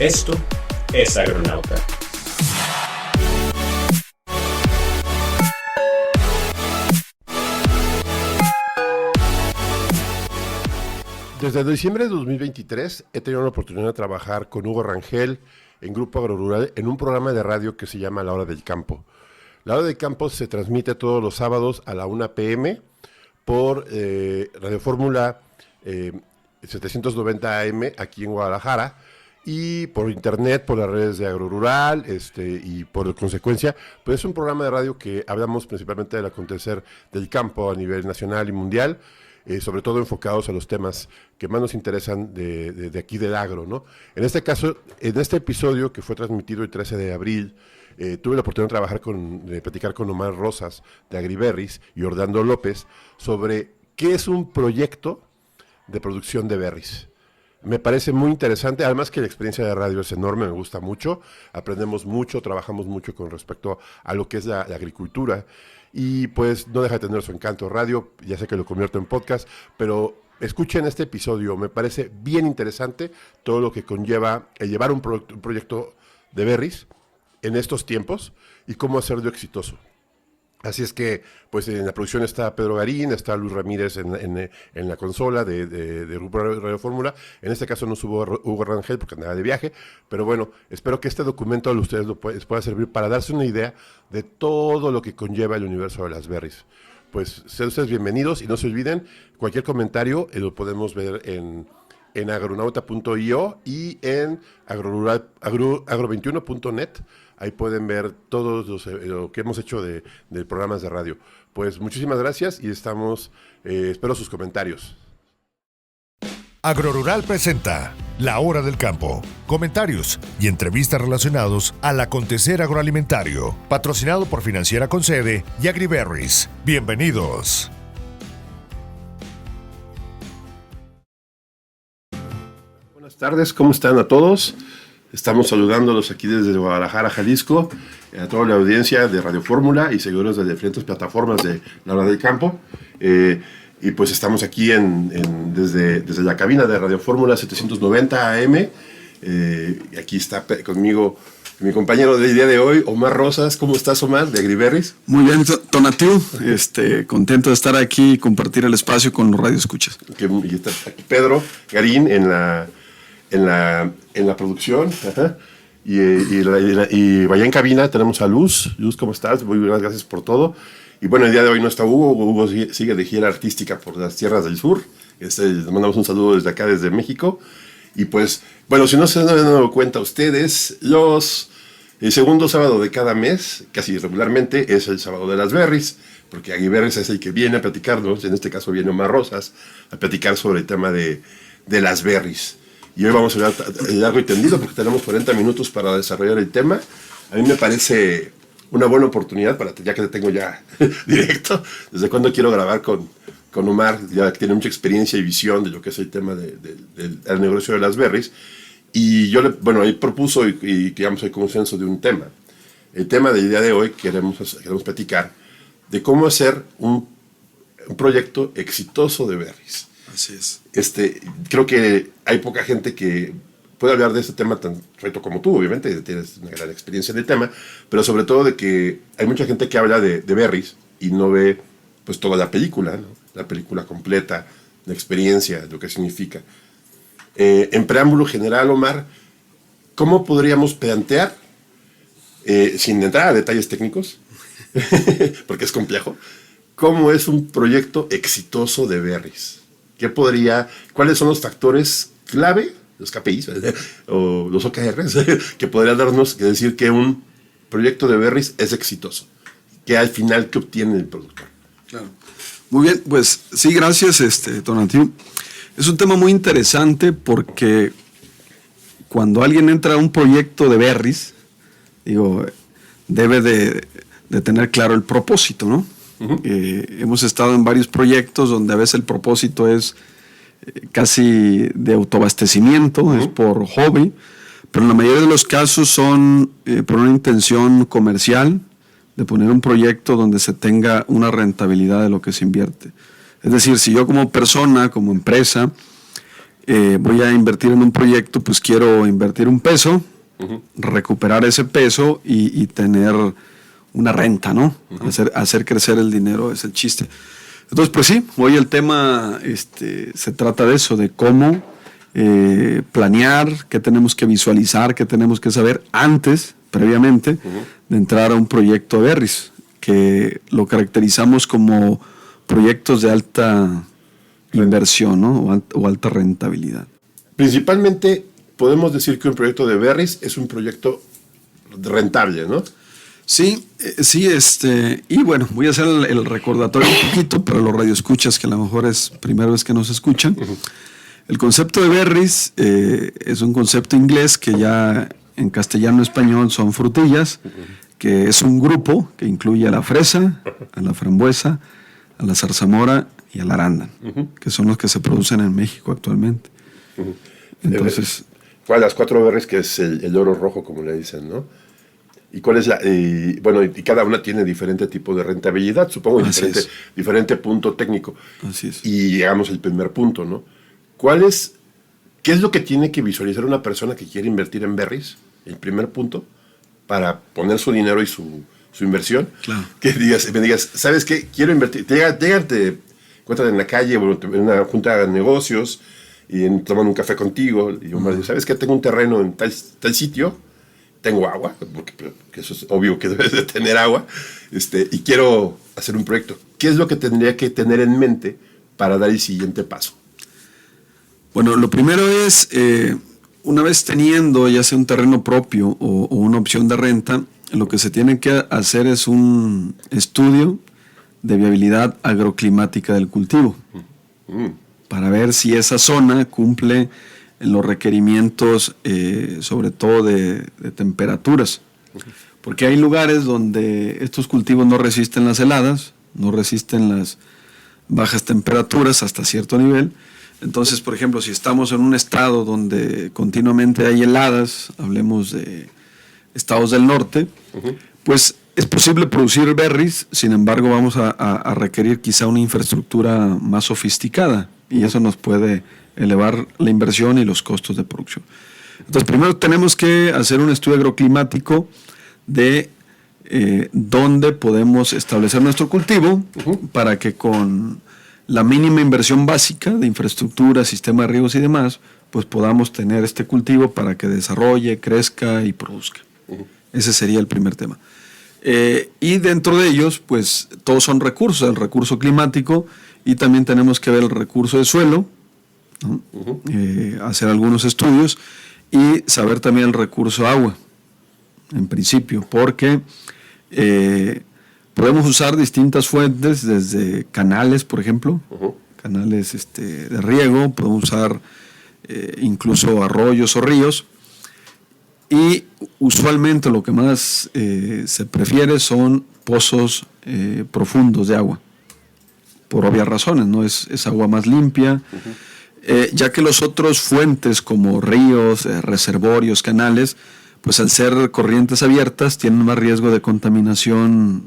Esto es Agronauta. Desde diciembre de 2023 he tenido la oportunidad de trabajar con Hugo Rangel en Grupo Agrorural en un programa de radio que se llama La Hora del Campo. La Hora del Campo se transmite todos los sábados a la 1 p.m. por Radio Fórmula 790 AM aquí en Guadalajara y por internet, por las redes de Agrorural y por consecuencia, pues es un programa de radio que hablamos principalmente del acontecer del campo a nivel nacional y mundial. Sobre todo enfocados a los temas que más nos interesan de aquí del agro, ¿no? En este caso, en este episodio que fue transmitido el 13 de abril, tuve la oportunidad de platicar con Omar Rosas de Agriberries y Orlando López sobre qué es un proyecto de producción de berries. Me parece muy interesante, además que la experiencia de radio es enorme, me gusta mucho, aprendemos mucho, trabajamos mucho con respecto a lo que es la agricultura. Y pues no deja de tener su encanto radio, ya sé que lo convierto en podcast, pero escuchen este episodio, me parece bien interesante todo lo que conlleva el llevar un proyecto de berries en estos tiempos y cómo hacerlo exitoso. Así es que, pues en la producción está Pedro Garín, está Luis Ramírez en la consola de Grupo Radio Fórmula. En este caso no subo Hugo Rangel porque andaba de viaje, pero bueno, espero que este documento a ustedes les pueda servir para darse una idea de todo lo que conlleva el universo de las berries. Pues sean ustedes bienvenidos y no se olviden, cualquier comentario lo podemos ver en agronauta.io y en agro21.net. Ahí pueden ver todos lo que hemos hecho de programas de radio. Pues muchísimas gracias y espero sus comentarios. Agrorural presenta La Hora del Campo. Comentarios y entrevistas relacionados al acontecer agroalimentario. Patrocinado por Financiera Concede y Agriberries. Bienvenidos. Buenas tardes, ¿cómo están a todos? Estamos saludándolos aquí desde Guadalajara, Jalisco, a toda la audiencia de Radio Fórmula y seguidores de diferentes plataformas de La Hora del Campo. Y pues estamos aquí desde la cabina de Radio Fórmula 790 AM. Y aquí está conmigo mi compañero del día de hoy, Omar Rosas. ¿Cómo estás, Omar, de Agriberries? Muy bien, Tonatiu. Contento de estar aquí y compartir el espacio con los radioescuchas. Y está aquí Pedro Garín en la producción. Ajá. Y vaya en cabina tenemos a Luz. Luz, ¿cómo estás? Muy buenas, gracias por todo. Y bueno, el día de hoy no está Hugo. Hugo sigue de gira artística por las tierras del sur. Les mandamos un saludo desde acá, desde México. Y pues, bueno, si no se han dado cuenta ustedes, el segundo sábado de cada mes, casi regularmente, es el sábado de las berries, porque Agriberries es el que viene a platicarnos. En este caso viene Omar Rosas a platicar sobre el tema de las berries. Y hoy vamos a hablar largo y tendido porque tenemos 40 minutos para desarrollar el tema. A mí me parece una buena oportunidad, ya que te tengo ya directo, desde cuando quiero grabar con Omar, ya que tiene mucha experiencia y visión de lo que es el tema del negocio de las berries. Y yo, ahí propuso y llegamos al consenso de un tema. El tema del día de hoy queremos platicar de cómo hacer un proyecto exitoso de berries. Así es. Creo que hay poca gente que puede hablar de este tema tan reto como tú, obviamente, tienes una gran experiencia en el tema, pero sobre todo de que hay mucha gente que habla de berries y no ve pues toda la película, ¿no? La película completa, la experiencia, lo que significa. En preámbulo general, Omar, ¿cómo podríamos plantear, sin entrar a detalles técnicos, porque es complejo, cómo es un proyecto exitoso de berries? ¿Cuáles son los factores clave, los KPIs o los OKRs, que podrían darnos que decir que un proyecto de berries es exitoso? ¿Qué al final que obtiene el productor? Claro. Muy bien, pues sí, gracias, Tonatiu. Es un tema muy interesante porque cuando alguien entra a un proyecto de berries, debe de tener claro el propósito, ¿no? Uh-huh. Hemos estado en varios proyectos donde a veces el propósito es casi de autoabastecimiento, uh-huh. Es por hobby, pero en la mayoría de los casos son por una intención comercial, de poner un proyecto donde se tenga una rentabilidad de lo que se invierte. Es decir, si yo como persona, como empresa, voy a invertir en un proyecto, pues quiero invertir un peso, recuperar ese peso y tener una renta, ¿no? Hacer crecer el dinero, es el chiste. Entonces, pues sí, hoy el tema se trata de eso, de cómo planear, qué tenemos que visualizar, qué tenemos que saber antes, previamente, de entrar a un proyecto de Berriz, que lo caracterizamos como proyectos de alta inversión, ¿no? o alta rentabilidad. Principalmente podemos decir que un proyecto de Berriz es un proyecto rentable, ¿no? Sí, y bueno, voy a hacer el recordatorio un poquito para los radioescuchas que a lo mejor es primera vez que nos escuchan. El concepto de Berriz es un concepto inglés que ya en castellano y español son frutillas, que es un grupo que incluye a la fresa, a la frambuesa, a la zarzamora y al arándano, que son los que se producen en México actualmente. Entonces, ¿cuál de las 4 berries que es el oro rojo, como le dicen, no? ¿Y cuál es y cada una tiene diferente tipo de rentabilidad, supongo, diferente punto técnico. Así es. Y llegamos al primer punto, ¿no? ¿Qué es lo que tiene que visualizar una persona que quiere invertir en berries? El primer punto, para poner su dinero y su inversión. Claro. Que me digas, ¿sabes qué? Quiero invertir. Te encuentran en la calle o en una junta de negocios y toman un café contigo. Y yo me digo, ¿sabes qué? Tengo un terreno en tal sitio. Tengo agua, porque eso es obvio que debes de tener agua, y quiero hacer un proyecto. ¿Qué es lo que tendría que tener en mente para dar el siguiente paso? Bueno, lo primero es, una vez teniendo ya sea un terreno propio o una opción de renta, lo que se tiene que hacer es un estudio de viabilidad agroclimática del cultivo, para ver si esa zona cumple los requerimientos, sobre todo de temperaturas. Porque hay lugares donde estos cultivos no resisten las heladas, no resisten las bajas temperaturas hasta cierto nivel. Entonces, por ejemplo, si estamos en un estado donde continuamente hay heladas, hablemos de estados del norte, pues es posible producir berries, sin embargo vamos a requerir quizá una infraestructura más sofisticada y eso nos puede elevar la inversión y los costos de producción. Entonces, primero tenemos que hacer un estudio agroclimático de dónde podemos establecer nuestro cultivo para que con la mínima inversión básica de infraestructura, sistema de riegos y demás, pues podamos tener este cultivo para que desarrolle, crezca y produzca. Ese sería el primer tema. Y dentro de ellos, pues todos son recursos, el recurso climático y también tenemos que ver el recurso de suelo, ¿no? Hacer algunos estudios y saber también el recurso agua, en principio, porque podemos usar distintas fuentes, desde canales, por ejemplo, canales de riego, podemos usar incluso arroyos o ríos, y usualmente lo que más se prefiere son pozos profundos de agua, por obvias razones, ¿no? Es agua más limpia, ya que los otros fuentes como ríos, reservorios, canales, pues al ser corrientes abiertas tienen más riesgo de contaminación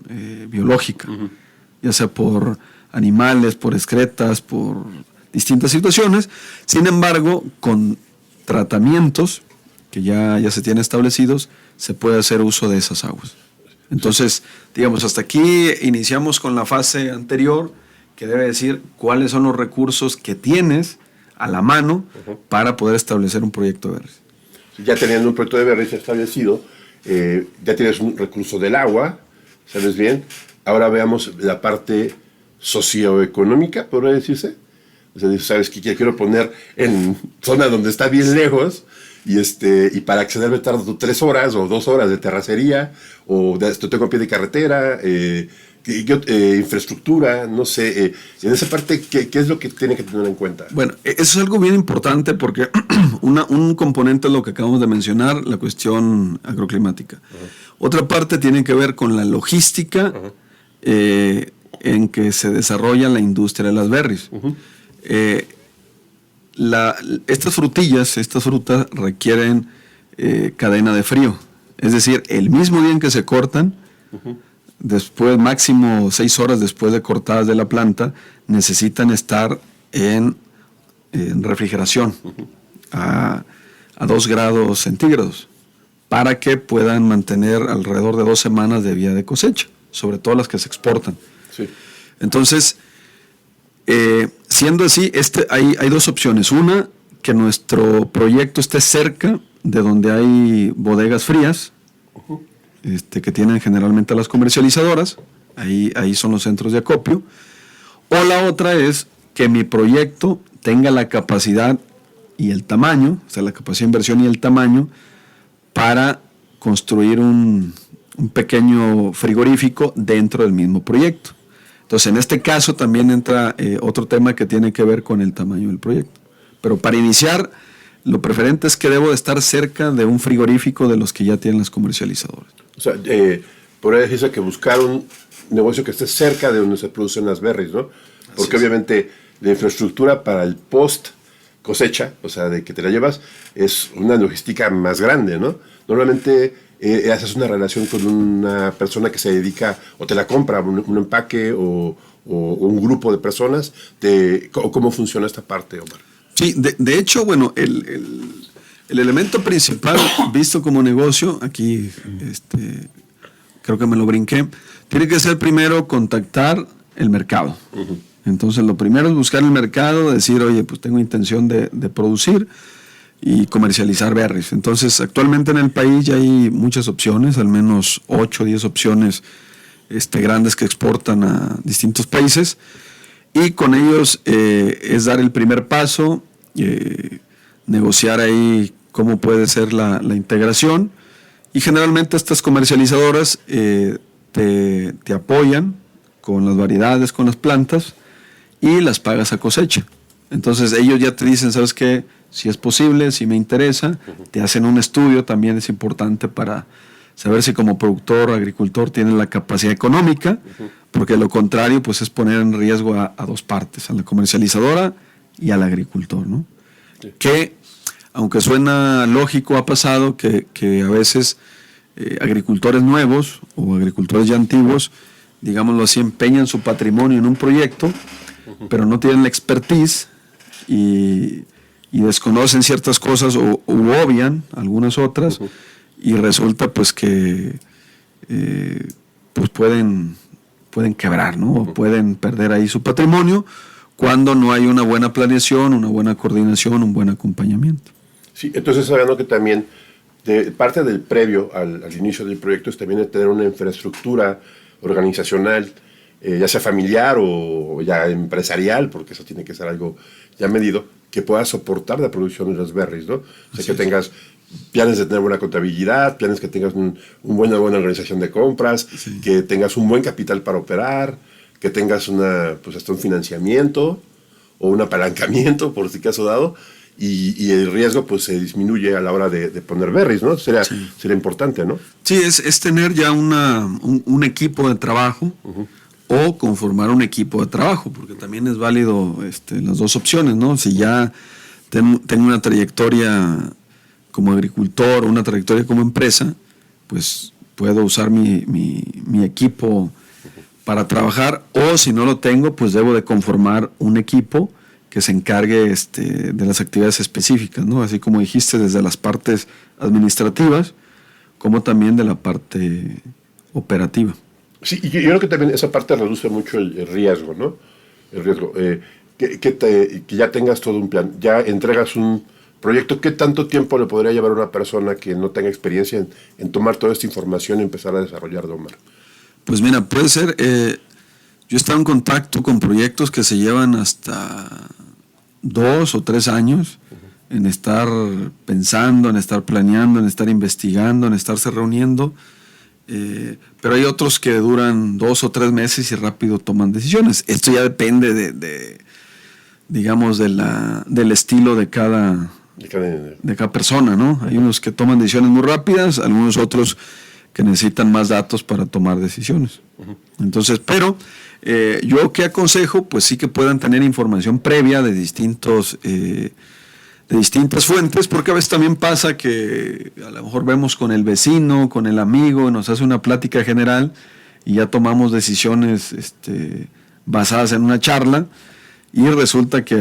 biológica, ya sea por animales, por excretas, por distintas situaciones. Sin embargo, con tratamientos que ya se tienen establecidos, se puede hacer uso de esas aguas. Entonces, digamos, hasta aquí iniciamos con la fase anterior, que debe decir cuáles son los recursos que tienes a la mano para poder establecer un proyecto de berries. Ya teniendo un proyecto de berries establecido, ya tienes un recurso del agua, ¿sabes bien? Ahora veamos la parte socioeconómica, ¿podría decirse? O sea, ¿sabes qué? Quiero poner en zona donde está bien lejos, y para acceder me tardo 3 horas o 2 horas de terracería, o tengo pie de carretera, infraestructura, no sé. En esa parte, ¿qué es lo que tiene que tener en cuenta? Bueno, eso es algo bien importante porque un componente es lo que acabamos de mencionar, la cuestión agroclimática. Otra parte tiene que ver con la logística en que se desarrolla la industria de las berries. Estas frutas requieren cadena de frío. Es decir, el mismo día en que se cortan, después, máximo 6 horas después de cortadas de la planta, necesitan estar en en refrigeración a 2 grados centígrados para que puedan mantener alrededor de 2 semanas de vida de cosecha, sobre todo las que se exportan. Sí. Entonces, siendo así, hay 2 opciones. Una, que nuestro proyecto esté cerca de donde hay bodegas frías, que tienen generalmente las comercializadoras. Ahí son los centros de acopio. O la otra es que mi proyecto tenga la capacidad y el tamaño, o sea, la capacidad de inversión y el tamaño para construir un pequeño frigorífico dentro del mismo proyecto. Entonces, en este caso también entra otro tema que tiene que ver con el tamaño del proyecto. Pero para iniciar, lo preferente es que debo de estar cerca de un frigorífico de los que ya tienen las comercializadoras. O sea, podría decirse que buscar un negocio que esté cerca de donde se producen las berries, ¿no? Porque obviamente la infraestructura para el post cosecha, o sea, de que te la llevas, es una logística más grande, ¿no? Normalmente haces una relación con una persona que se dedica, o te la compra, un empaque o un grupo de personas. ¿Cómo funciona esta parte, Omar? Sí, de hecho, bueno, el elemento principal visto como negocio, aquí creo que me lo brinqué, tiene que ser primero contactar el mercado. Uh-huh. Entonces, lo primero es buscar el mercado, decir, oye, pues tengo intención de producir y comercializar berries. Entonces, actualmente en el país ya hay muchas opciones, al menos 8 o 10 opciones grandes que exportan a distintos países, y con ellos es dar el primer paso, negociar ahí cómo puede ser la integración, y generalmente estas comercializadoras te apoyan con las variedades, con las plantas, y las pagas a cosecha. Entonces ellos ya te dicen, ¿sabes qué? Si es posible, si me interesa, te hacen un estudio, también es importante para saber si como productor o agricultor tienes la capacidad económica, porque lo contrario pues es poner en riesgo a 2 partes, a la comercializadora y al agricultor, ¿no? Sí. Que, aunque suena lógico, ha pasado que a veces agricultores nuevos o agricultores ya antiguos, digámoslo así, empeñan su patrimonio en un proyecto, pero no tienen la expertise y desconocen ciertas cosas u obvian algunas otras, y resulta pues que pues pueden quebrar, ¿no? O pueden perder ahí su patrimonio cuando no hay una buena planeación, una buena coordinación, un buen acompañamiento. Sí, entonces sabiendo que también parte del previo al inicio del proyecto es también tener una infraestructura organizacional, ya sea familiar o ya empresarial, porque eso tiene que ser algo ya medido, que pueda soportar la producción de las berries, ¿no? O sea, que tengas planes de tener buena contabilidad, planes que tengas una buena organización de compras, sí, que tengas un buen capital para operar, que tengas hasta un financiamiento o un apalancamiento, por si caso dado, y el riesgo pues se disminuye a la hora de poner berries, ¿no? Sería importante, ¿no? Sí, es tener ya un equipo de trabajo, o conformar un equipo de trabajo, porque también es válido las 2 opciones, ¿no? Si ya tengo una trayectoria como agricultor o una trayectoria como empresa, pues puedo usar mi equipo para trabajar, o si no lo tengo, pues debo de conformar un equipo que se encargue de las actividades específicas, ¿no? Así como dijiste, desde las partes administrativas, como también de la parte operativa. Sí, y yo creo que también esa parte reduce mucho el riesgo, ¿no? El riesgo. Que ya tengas todo un plan, ya entregas un proyecto. ¿Qué tanto tiempo le podría llevar a una persona que no tenga experiencia en tomar toda esta información y empezar a desarrollarla, Omar? Pues mira, puede ser. Yo he estado en contacto con proyectos que se llevan hasta 2 o 3 años en estar pensando, en estar planeando, en estar investigando, en estarse reuniendo. Pero hay otros que duran 2 o 3 meses y rápido toman decisiones. Esto ya depende digamos, del estilo de cada persona, ¿no? Hay unos que toman decisiones muy rápidas, algunos otros que necesitan más datos para tomar decisiones. Entonces, pero yo ¿qué aconsejo? Pues sí que puedan tener información previa de distintas fuentes, porque a veces también pasa que a lo mejor vemos con el vecino, con el amigo, nos hace una plática general y ya tomamos decisiones basadas en una charla, y resulta que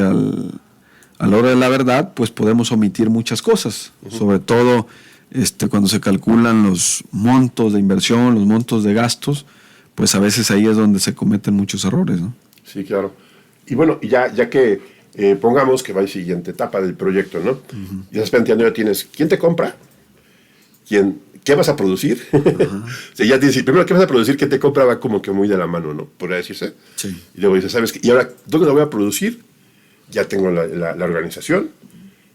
a la hora de la verdad, pues podemos omitir muchas cosas, sobre todo cuando se calculan los montos de inversión, los montos de gastos, pues a veces ahí es donde se cometen muchos errores, ¿no? Sí, claro. Y bueno, ya que pongamos que va a la siguiente etapa del proyecto, ¿no? Y estás planteando, ya tienes, ¿quién te compra? ¿Qué vas a producir? O sea, ya tienes, primero, ¿qué vas a producir? ¿Qué te compra? Va como que muy de la mano, ¿no? Podría decirse. Sí. Y luego dices, ¿sabes qué? ¿Y ahora dónde lo voy a producir? Ya tengo la organización,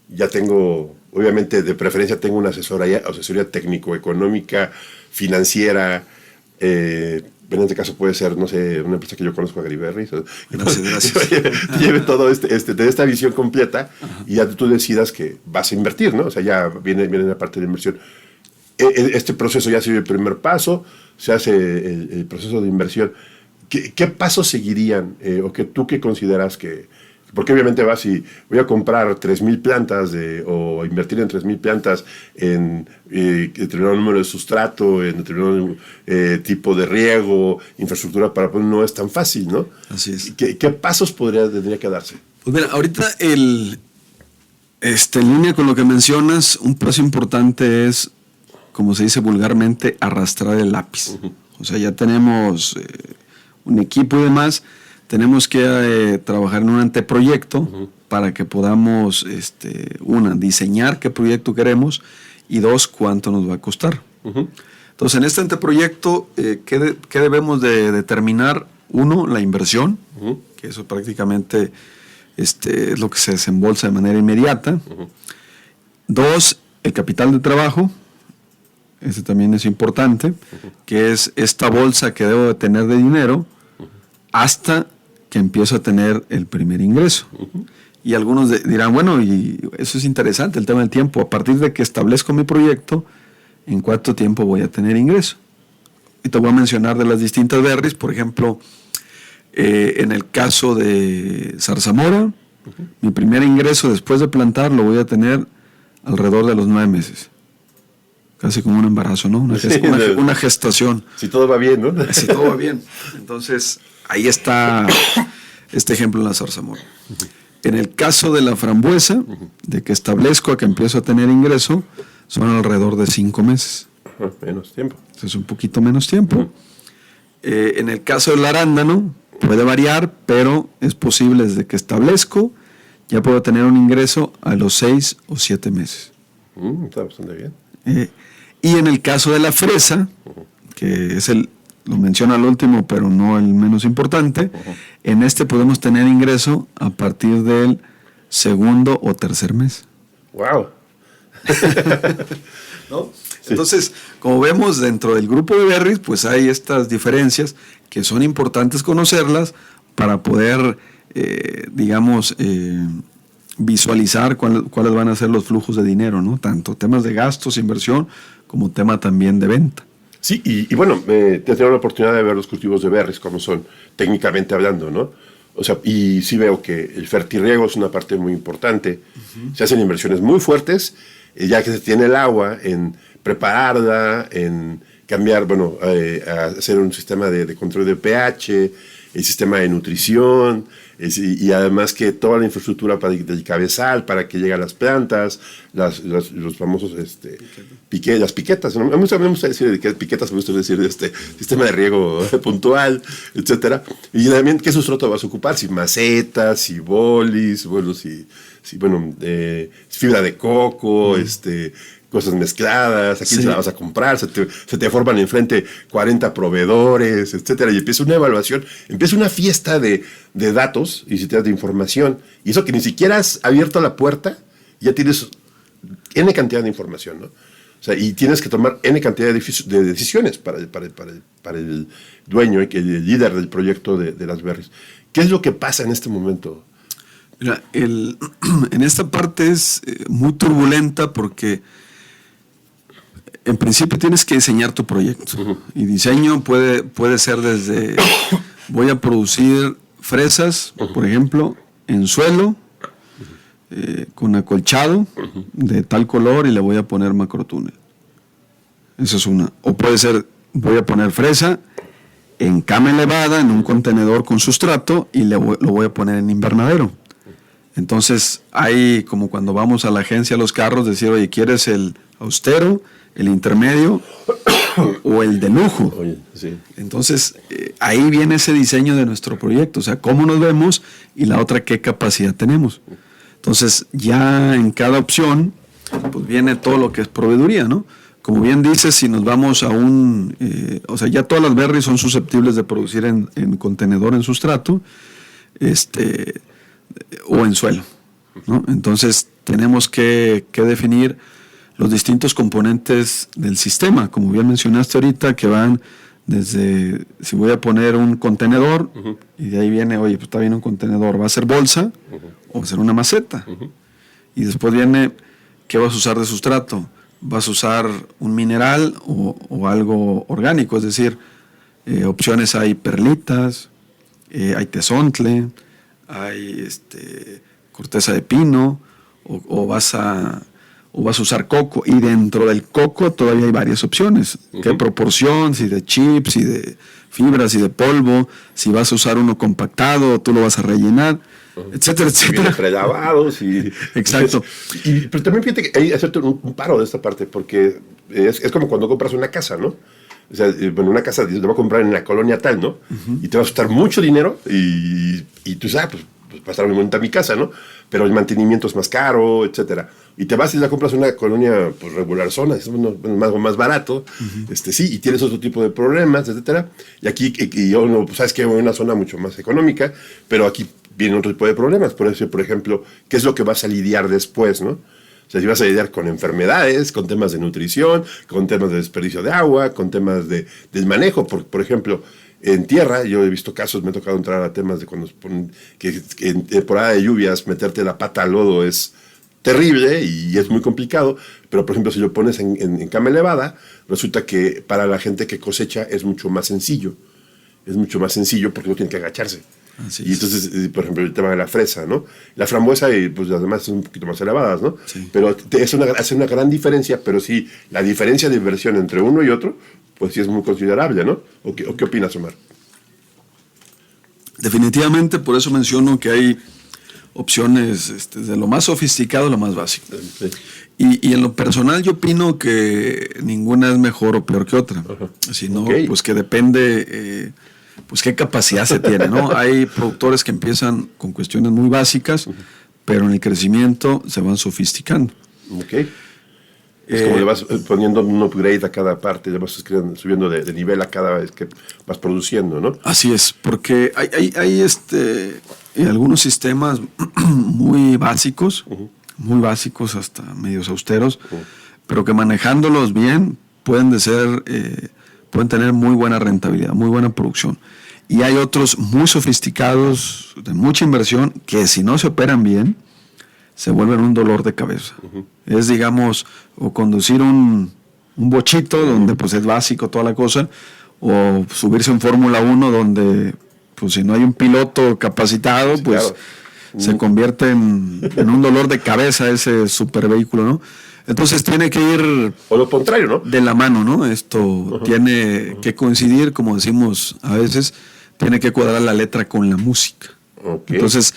ya tengo, obviamente, de preferencia tengo una asesoría técnico-económica, financiera, en este caso puede ser, no sé, una empresa que yo conozco, Agriberris. Gracias. Lleve todo de esta visión completa. Ajá. Y ya tú decidas que vas a invertir, ¿no? O sea, ya viene la parte de inversión. Este proceso ya ha sido el primer paso, se hace el proceso de inversión. ¿Qué pasos seguirían? ¿O tú qué consideras que...? Porque obviamente vas y voy a comprar 3,000 plantas o invertir en 3,000 plantas en determinado número de sustrato, en determinado tipo de riego, infraestructura no es tan fácil, ¿no? Así es. ¿Qué pasos tendría que darse? Pues mira, ahorita en línea con lo que mencionas, un paso importante es, como se dice vulgarmente, arrastrar el lápiz. O sea, ya tenemos un equipo y demás. Tenemos que trabajar en un anteproyecto para que podamos, diseñar qué proyecto queremos y 2, cuánto nos va a costar. Entonces, en este anteproyecto, ¿qué debemos de determinar? 1, la inversión, que eso prácticamente es lo que se desembolsa de manera inmediata. 2, el capital de trabajo, ese también es importante, que es esta bolsa que debo de tener de dinero hasta que empiezo a tener el primer ingreso. Y algunos dirán, bueno, y eso es interesante, el tema del tiempo. A partir de que establezco mi proyecto, ¿en cuánto tiempo voy a tener ingreso? Y te voy a mencionar de las distintas berries. Por ejemplo, en el caso de zarzamora, mi primer ingreso después de plantar lo voy a tener alrededor de los 9 meses. Casi como un embarazo, ¿no? Una gestación. Si todo va bien, ¿no? Si todo va bien. Entonces, ahí está este ejemplo en la zarzamora. En el caso de la frambuesa, de que establezco a que empiezo a tener ingreso, son alrededor de 5 meses. Menos tiempo. Es un poquito menos tiempo. En el caso del arándano, puede variar, pero es posible desde que establezco, ya puedo tener un ingreso a los 6 o 7 meses. Está bastante bien. Y en el caso de la fresa, que es lo menciono al último, pero no el menos importante, en este podemos tener ingreso a partir del 2º o 3er mes. ¡Wow! ¿No? Sí. Entonces, como vemos dentro del grupo de berries, pues hay estas diferencias que son importantes conocerlas para poder, visualizar cuáles van a ser los flujos de dinero, ¿no? Tanto temas de gastos, inversión, como tema también de venta. Sí, y bueno, te he tenido la oportunidad de ver los cultivos de berries, como son, técnicamente hablando, ¿no? O sea, y sí veo que el fertirriego es una parte muy importante. Se hacen inversiones muy fuertes, ya que se tiene el agua, en prepararla, en cambiar, a hacer un sistema de control de pH, el sistema de nutrición, y además que toda la infraestructura del cabezal para que lleguen las plantas, los famosos las piquetas, ¿no? A mí me gusta decir que piquetas, me gusta decir sistema de riego puntual, etcétera. Y también qué sustrato vas a ocupar, si macetas, si bolis, fibra de coco, cosas mezcladas, aquí se las vas a comprar, se te forman enfrente 40 proveedores, etcétera, y empieza una evaluación, empieza una fiesta de datos y sistemas de información, y eso que ni siquiera has abierto la puerta, ya tienes N cantidad de información, ¿no? O sea, y tienes que tomar N cantidad de decisiones para el dueño, el líder del proyecto de las berries. ¿Qué es lo que pasa en este momento? Mira, en esta parte es muy turbulenta porque en principio tienes que diseñar tu proyecto. Y diseño puede ser desde voy a producir fresas, por ejemplo, en suelo, con acolchado de tal color y le voy a poner macrotúnel. Esa es una. O puede ser, voy a poner fresa en cama elevada, en un contenedor con sustrato y lo voy a poner en invernadero. Entonces hay como cuando vamos a la agencia a los carros, decir, oye, ¿quieres el austero, el intermedio o el de lujo? Oye, sí. Entonces ahí viene ese diseño de nuestro proyecto, o sea, cómo nos vemos y la otra, qué capacidad tenemos. Entonces ya en cada opción pues viene todo lo que es proveeduría, ¿no? Como bien dices, si nos vamos a o sea, ya todas las berries son susceptibles de producir en contenedor, en sustrato, o en suelo, ¿no? Entonces tenemos que definir los distintos componentes del sistema, como bien mencionaste ahorita, que van desde, si voy a poner un contenedor, y de ahí viene, oye, pues está bien un contenedor, ¿va a ser bolsa o va a ser una maceta? Y después viene, ¿qué vas a usar de sustrato? ¿Vas a usar un mineral o algo orgánico? Es decir, opciones hay perlitas, hay tezontle, hay corteza de pino, o vas a usar coco, y dentro del coco todavía hay varias opciones. ¿Qué proporción? Si de chips, si de fibras, si de polvo, si vas a usar uno compactado, tú lo vas a rellenar, etcétera, etcétera. Prelavados y... Exacto. Pero también fíjate que hay que hacerte un paro de esta parte, porque es como cuando compras una casa, ¿no? O sea, bueno, una casa te va a comprar en la colonia tal, ¿no? Y te va a costar mucho dinero y tú sabes, pues pasar un momento a mi casa, ¿no? Pero el mantenimiento es más caro, etcétera. Y te vas y la compras en una colonia pues regular zona, es más barato, sí, y tienes otro tipo de problemas, etcétera. Y aquí, yo no, pues, sabes que es una zona mucho más económica, pero aquí viene otro tipo de problemas. Por eso, por ejemplo, ¿qué es lo que vas a lidiar después, no? O sea, si vas a lidiar con enfermedades, con temas de nutrición, con temas de desperdicio de agua, con temas del manejo. Por ejemplo, en tierra, yo he visto casos, me ha tocado entrar a temas de cuando ponen que en temporada de lluvias meterte la pata al lodo es terrible y es muy complicado, pero por ejemplo si lo pones en cama elevada, resulta que para la gente que cosecha es mucho más sencillo. Es mucho más sencillo porque no tiene que agacharse. Así y entonces, por ejemplo, el tema de la fresa, ¿no? La frambuesa y pues las demás son un poquito más elevadas, ¿no? Sí. Pero hace una gran diferencia, pero sí, la diferencia de inversión entre uno y otro, pues sí es muy considerable, ¿no? ¿O qué opinas, Omar? Definitivamente, por eso menciono que hay opciones de lo más sofisticado a lo más básico. Sí. Y en lo personal yo opino que ninguna es mejor o peor que otra, sino pues que depende pues qué capacidad se tiene, ¿no? Hay productores que empiezan con cuestiones muy básicas, pero en el crecimiento se van sofisticando. Ok. Es como le vas poniendo un upgrade a cada parte, le vas subiendo de nivel a cada vez que vas produciendo, ¿no? Así es, porque hay algunos sistemas muy básicos hasta medios austeros, pero que manejándolos bien pueden tener muy buena rentabilidad, muy buena producción. Y hay otros muy sofisticados, de mucha inversión, que si no se operan bien, se vuelven un dolor de cabeza. Es, digamos, o conducir un bochito, donde pues es básico toda la cosa, o subirse en Fórmula 1, donde pues si no hay un piloto capacitado, sí, pues claro, se convierte en un dolor de cabeza ese super vehículo, ¿no? Entonces tiene que ir... O lo contrario, ¿no? De la mano, ¿no? Esto tiene que coincidir, como decimos a veces, tiene que cuadrar la letra con la música. Okay. Entonces,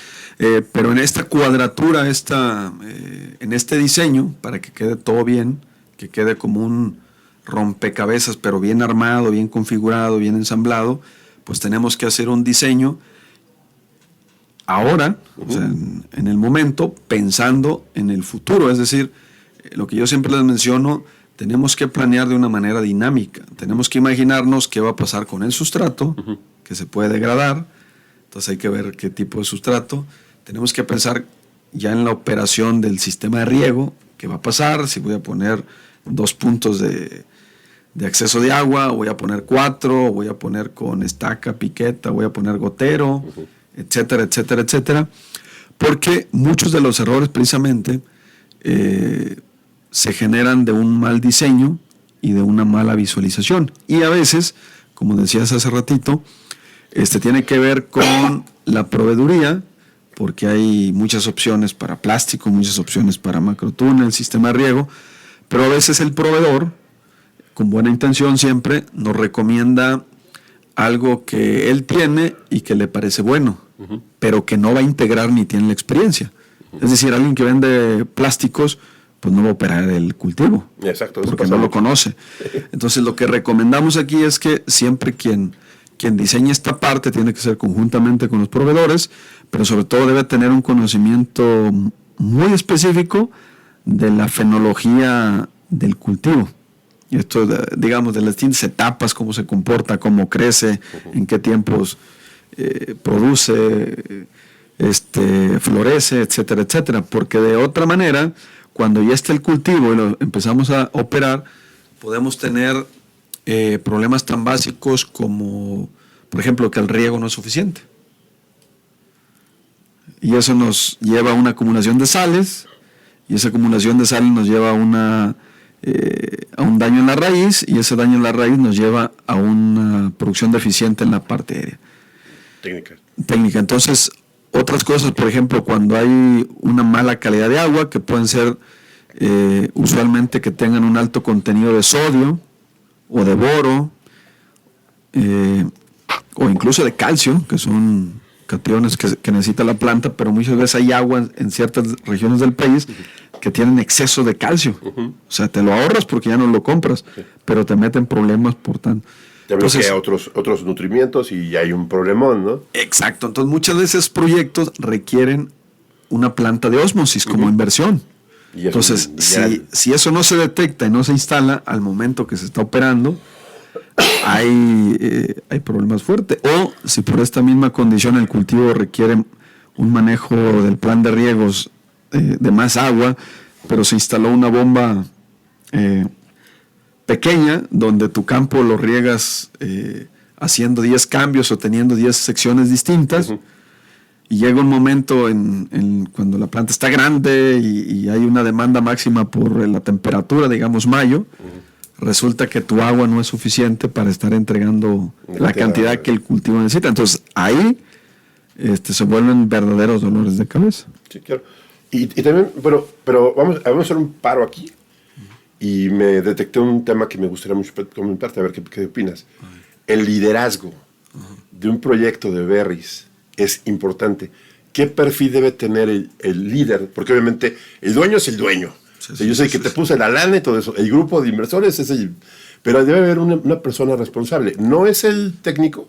pero en esta cuadratura, en este diseño, para que quede todo bien, que quede como un rompecabezas, pero bien armado, bien configurado, bien ensamblado, pues tenemos que hacer un diseño ahora, o sea, en el momento, pensando en el futuro. Es decir, lo que yo siempre les menciono, tenemos que planear de una manera dinámica. Tenemos que imaginarnos qué va a pasar con el sustrato, que se puede degradar. Entonces hay que ver qué tipo de sustrato. Tenemos que pensar ya en la operación del sistema de riego, qué va a pasar, si voy a poner 2 puntos de acceso de agua, o voy a poner 4, o voy a poner con estaca, piqueta, voy a poner gotero, etcétera, etcétera, etcétera. Porque muchos de los errores precisamente se generan de un mal diseño y de una mala visualización. Y a veces, como decías hace ratito, tiene que ver con la proveeduría, porque hay muchas opciones para plástico, muchas opciones para macrotúnel, sistema de riego, pero a veces el proveedor, con buena intención siempre, nos recomienda algo que él tiene y que le parece bueno, pero que no va a integrar ni tiene la experiencia. Es decir, alguien que vende plásticos, pues no va a operar el cultivo. Exacto. Eso Porque pasa no lo mucho. conoce. Entonces, lo que recomendamos aquí es que siempre quien diseñe esta parte tiene que ser conjuntamente con los proveedores, pero sobre todo debe tener un conocimiento muy específico de la fenología del cultivo. Y esto, digamos, de las distintas etapas, cómo se comporta, cómo crece, en qué tiempos produce, florece, etcétera, etcétera. Porque de otra manera, cuando ya está el cultivo y lo empezamos a operar, podemos tener problemas tan básicos como, por ejemplo, que el riego no es suficiente. Y eso nos lleva a una acumulación de sales, y esa acumulación de sales nos lleva a un daño en la raíz, y ese daño en la raíz nos lleva a una producción deficiente en la parte aérea. Técnica. Entonces, otras cosas, por ejemplo, cuando hay una mala calidad de agua, que pueden ser usualmente que tengan un alto contenido de sodio o de boro, o incluso de calcio, que son cationes que necesita la planta, pero muchas veces hay agua en ciertas regiones del país que tienen exceso de calcio. O sea, te lo ahorras porque ya no lo compras, pero te meten problemas por tanto. Ya ves que hay otros nutrimientos y hay un problemón, ¿no? Exacto. Entonces, muchas veces proyectos requieren una planta de ósmosis como inversión. Y eso, entonces, si eso no se detecta y no se instala al momento que se está operando, hay problemas fuertes. O si por esta misma condición el cultivo requiere un manejo del plan de riegos de más agua, pero se instaló una bomba pequeña donde tu campo lo riegas haciendo 10 cambios o teniendo 10 secciones distintas, y llega un momento cuando la planta está grande y hay una demanda máxima por la temperatura, digamos mayo, resulta que tu agua no es suficiente para estar entregando la cantidad que el cultivo necesita. Entonces ahí se vuelven verdaderos dolores de cabeza. Sí, claro. Y también, bueno, pero vamos a hacer un paro aquí. Y me detecté un tema que me gustaría mucho comentarte, a ver qué opinas. El liderazgo de un proyecto de berries es importante. ¿Qué perfil debe tener el líder? Porque obviamente el dueño es el dueño. Yo sé que te puse la lana y todo eso. El grupo de inversores es el... Pero debe haber una persona responsable. No es el técnico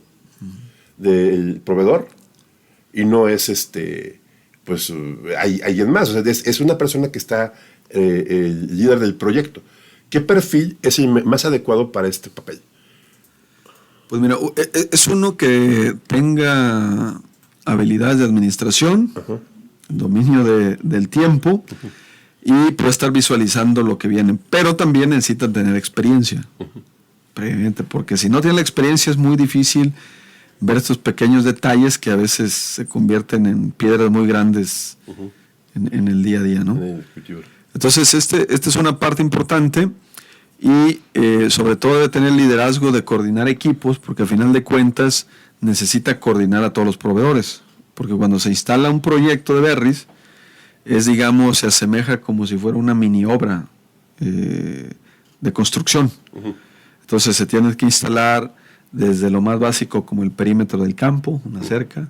del proveedor y no es pues hay alguien más. O sea, es una persona que está el líder del proyecto. ¿Qué perfil es el más adecuado para este papel? Pues mira, es uno que tenga habilidades de administración, dominio del tiempo, y puede estar visualizando lo que viene. Pero también necesita tener experiencia, previamente, porque si no tiene la experiencia es muy difícil ver estos pequeños detalles que a veces se convierten en piedras muy grandes en el día a día, ¿no? Entonces, esta es una parte importante, y sobre todo debe tener liderazgo de coordinar equipos, porque al final de cuentas necesita coordinar a todos los proveedores, porque cuando se instala un proyecto de berries, se asemeja como si fuera una mini obra de construcción. Entonces se tiene que instalar desde lo más básico como el perímetro del campo, una cerca,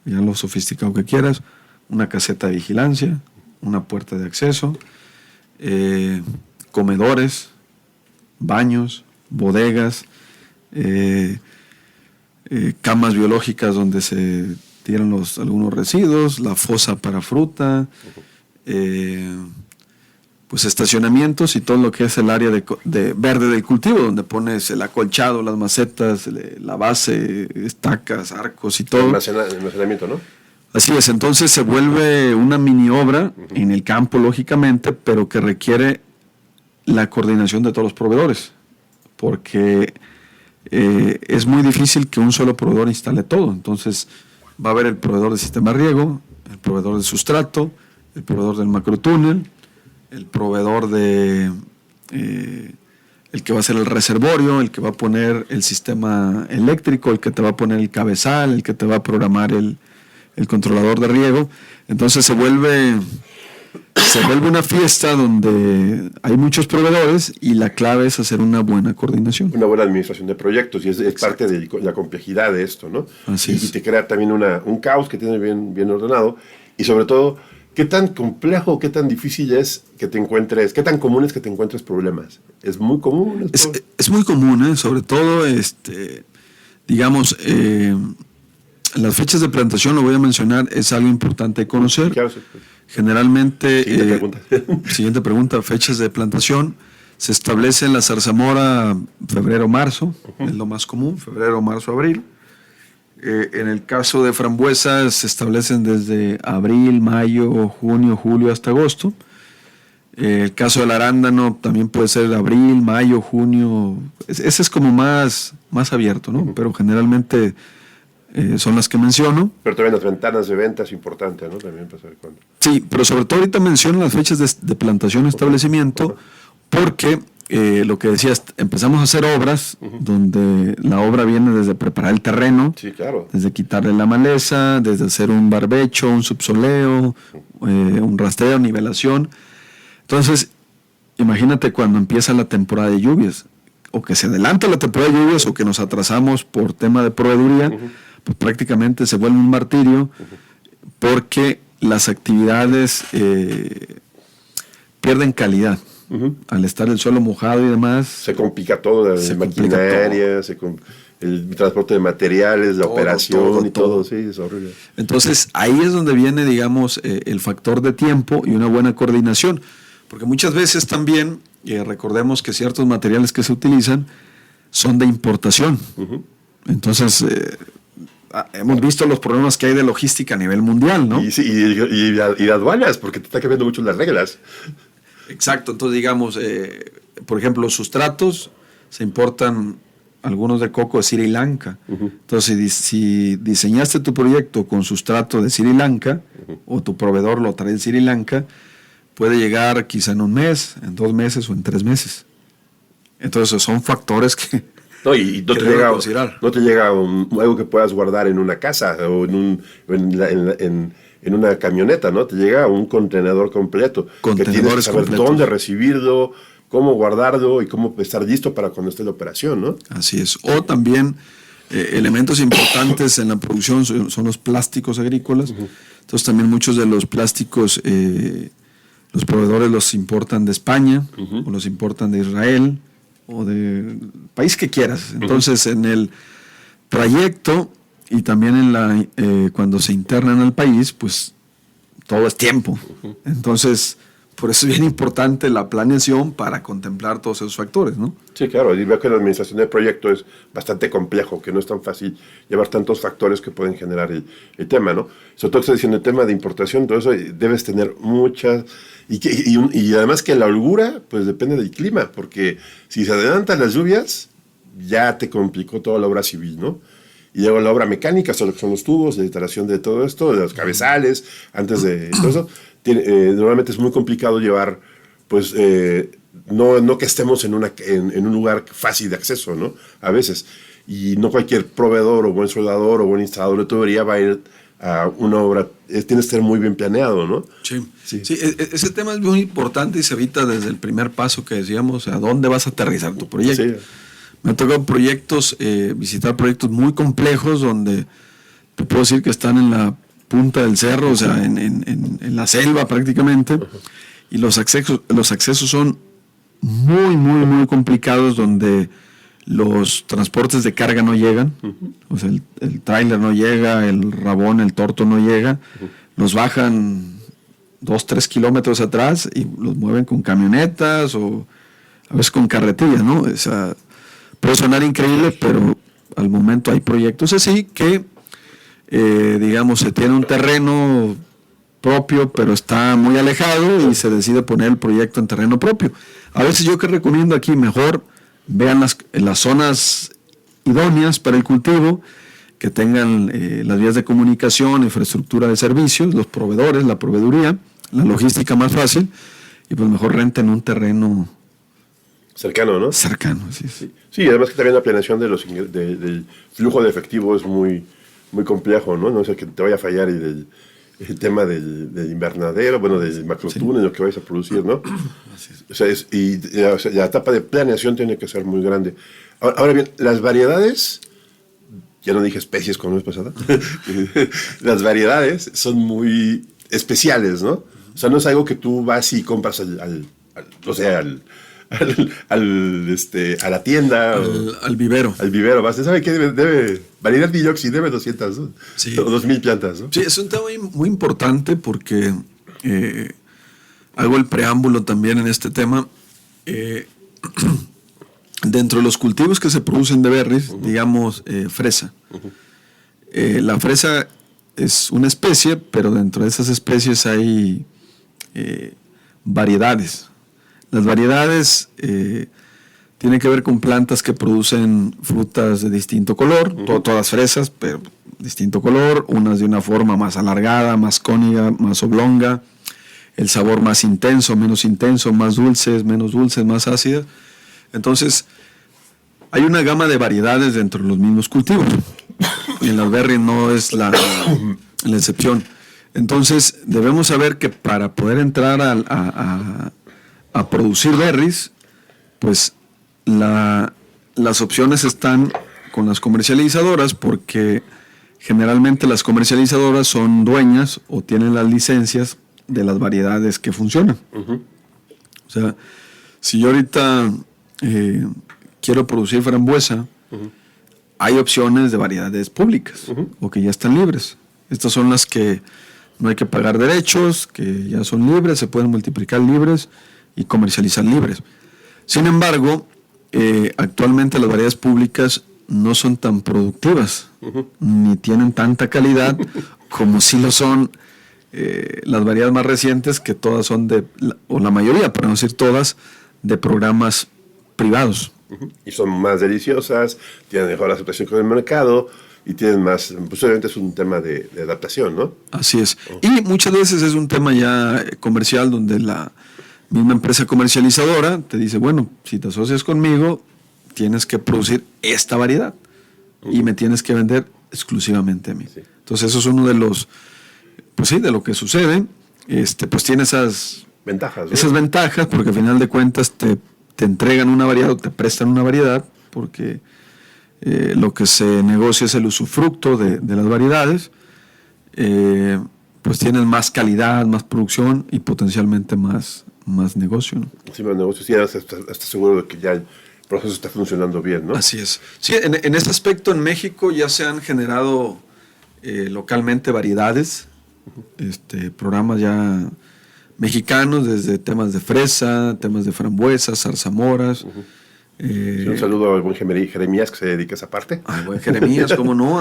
ya lo sofisticado que quieras, una caseta de vigilancia, una puerta de acceso, comedores, baños, bodegas, camas biológicas donde se tiran algunos residuos, la fosa para fruta, pues estacionamientos y todo lo que es el área de verde del cultivo, donde pones el acolchado, las macetas, la base, estacas, arcos y todo. Almacenamiento, ¿no? Así es, entonces se vuelve una mini obra en el campo, lógicamente, pero que requiere la coordinación de todos los proveedores, porque es muy difícil que un solo proveedor instale todo. Entonces va a haber el proveedor del sistema de riego, el proveedor del sustrato, el proveedor del macrotúnel, el proveedor el que va a hacer el reservorio, el que va a poner el sistema eléctrico, el que te va a poner el cabezal, el que te va a programar el controlador de riego. Entonces se vuelve una fiesta donde hay muchos proveedores y la clave es hacer una buena coordinación. Una buena administración de proyectos, y es parte de la complejidad de esto, ¿no? Así es. Y te crea también un caos que tiene bien ordenado, y sobre todo ¿Qué tan complejo, qué tan difícil es que te encuentres, qué tan común es que te encuentres problemas? ¿Es muy común? Es muy común, sobre todo, digamos, las fechas de plantación, lo voy a mencionar, es algo importante de conocer. Claro, sí. Generalmente, Siguiente pregunta, fechas de plantación, se establece en la zarzamora febrero-marzo, es lo más común, febrero, marzo, abril. En el caso de frambuesas se establecen desde abril, mayo, junio, julio hasta agosto. El caso del arándano también puede ser abril, mayo, junio. Ese es como más abierto, ¿no? Pero generalmente son las que menciono. Pero también las ventanas de venta es importante, ¿no? También para saber cuándo. Sí, pero sobre todo ahorita menciono las fechas de plantación y establecimiento, porque lo que decías, empezamos a hacer obras donde la obra viene desde preparar el terreno, sí, claro, desde quitarle la maleza, desde hacer un barbecho, un subsoleo, un rastreo, nivelación. Entonces, imagínate cuando empieza la temporada de lluvias, o que se adelanta la temporada de lluvias, o que nos atrasamos por tema de proveeduría, pues prácticamente se vuelve un martirio, porque las actividades pierden calidad. Al estar el suelo mojado y demás. Se complica todo, la maquinaria, el transporte de materiales, la operación todo. Sí, es horrible. Entonces, ahí es donde viene, digamos, el factor de tiempo y una buena coordinación. Porque muchas veces también, recordemos que ciertos materiales que se utilizan son de importación. Entonces, hemos visto los problemas que hay de logística a nivel mundial, ¿no? Y aduanas, porque te está cambiando mucho las reglas. Exacto, entonces digamos, por ejemplo, los sustratos se importan algunos de coco de Sri Lanka. Entonces, si diseñaste tu proyecto con sustrato de Sri Lanka, o tu proveedor lo trae de Sri Lanka, puede llegar quizá en un mes, en 2 meses o en 3 meses. Entonces, son factores que... No, y no te llega algo que puedas guardar en una casa o en una camioneta, ¿no? Te llega un contenedor completo. Que tienes que saber dónde recibirlo, cómo guardarlo y cómo estar listo para cuando esté la operación, ¿no? Así es. O también elementos importantes en la producción son los plásticos agrícolas. Entonces también muchos de los plásticos, los proveedores los importan de España, o los importan de Israel, o del país que quieras. Entonces en el trayecto y también cuando se internan al país, pues todo es tiempo. Entonces, por eso es bien importante la planeación para contemplar todos esos factores, ¿no? Sí, claro. Y veo que la administración del proyecto es bastante complejo, que no es tan fácil llevar tantos factores que pueden generar el tema, ¿no? Sobre todo, estoy diciendo el tema de importación, todo eso debes tener muchas... Y además que la holgura, pues depende del clima, porque si se adelantan las lluvias, ya te complicó toda la obra civil, ¿no? Y luego la obra mecánica, son los tubos, la instalación de todo esto, de los cabezales, antes de todo eso. Normalmente es muy complicado llevar, pues, no que estemos en un lugar fácil de acceso, ¿no? A veces. Y no cualquier proveedor o buen soldador o buen instalador de tubería va a ir a una obra. Tienes que ser muy bien planeado, ¿no? Sí. Ese tema es muy importante y se evita desde el primer paso que decíamos, a dónde vas a aterrizar tu proyecto. Sí. Me ha tocado visitar proyectos muy complejos donde te puedo decir que están en la punta del cerro, o sea, en la selva prácticamente, y los accesos son muy, muy, muy complicados, donde los transportes de carga no llegan, o sea, el tráiler no llega, el rabón, el torto no llega, los bajan 2-3 kilómetros atrás y los mueven con camionetas o a veces con carretillas, ¿no? O sea, puede sonar increíble, pero al momento hay proyectos así que, digamos, se tiene un terreno propio, pero está muy alejado y se decide poner el proyecto en terreno propio. A veces yo que recomiendo aquí, mejor vean las zonas idóneas para el cultivo, que tengan las vías de comunicación, infraestructura de servicios, los proveedores, la proveeduría, la logística más fácil, y pues mejor renten un terreno cercano, ¿no? Cercano, sí. Sí, además que también la planeación del flujo de efectivo es muy, muy complejo, ¿no? No sé que te vaya a fallar el tema del invernadero, bueno, del macrotúnel, lo que vayas a producir, ¿no? O sea, la etapa de planeación tiene que ser muy grande. Ahora bien, las variedades, ya no dije especies como la vez pasada, las variedades son muy especiales, ¿no? O sea, no es algo que tú vas y compras o sea, a la tienda. Al vivero. Al vivero, vas, ¿sabe qué? Debe variedad Dioxi, debe 200, ¿no? Sí. O 2000 plantas, ¿no? Sí, es un tema muy importante porque hago el preámbulo también en este tema. Dentro de los cultivos que se producen de berries, digamos, fresa. La fresa es una especie, pero dentro de esas especies hay variedades. Las variedades tienen que ver con plantas que producen frutas de distinto color, todas fresas, pero distinto color, unas de una forma más alargada, más cónica, más oblonga, el sabor más intenso, menos intenso, más dulces, menos dulces, más ácidas. Entonces, hay una gama de variedades dentro de los mismos cultivos. Y en las berries no es la excepción. Entonces, debemos saber que para poder entrar a producir berries, pues las opciones están con las comercializadoras, porque generalmente las comercializadoras son dueñas o tienen las licencias de las variedades que funcionan. O sea, si yo ahorita quiero producir frambuesa, hay opciones de variedades públicas o que ya están libres. Estas son las que no hay que pagar derechos, que ya son libres, se pueden multiplicar libres y comercializar libres. Sin embargo, actualmente las variedades públicas no son tan productivas, ni tienen tanta calidad como sí lo son las variedades más recientes, que todas son o la mayoría, para no decir todas, de programas privados. Y son más deliciosas, tienen mejor aceptación con el mercado y tienen más, pues obviamente es un tema de adaptación, ¿no? Así es. Y muchas veces es un tema ya comercial, donde la misma empresa comercializadora te dice, bueno, si te asocias conmigo, tienes que producir esta variedad y me tienes que vender exclusivamente a mí. Sí. Entonces eso es uno de los, pues sí, de lo que sucede. Pues tiene esas ventajas, ¿no? Esas ventajas, porque al final de cuentas te entregan una variedad o te prestan una variedad, porque lo que se negocia es el usufructo de las variedades. Pues tienen más calidad, más producción y potencialmente más negocio, ¿no? Sí, más negocio. Sí, estás seguro de que ya el proceso está funcionando bien, ¿no? Así es. Sí, en este aspecto en México ya se han generado localmente variedades, programas ya mexicanos, desde temas de fresa, temas de frambuesas, zarzamoras. Sí, un saludo al buen Jeremías, que se dedica a esa parte. Al buen Jeremías, cómo no,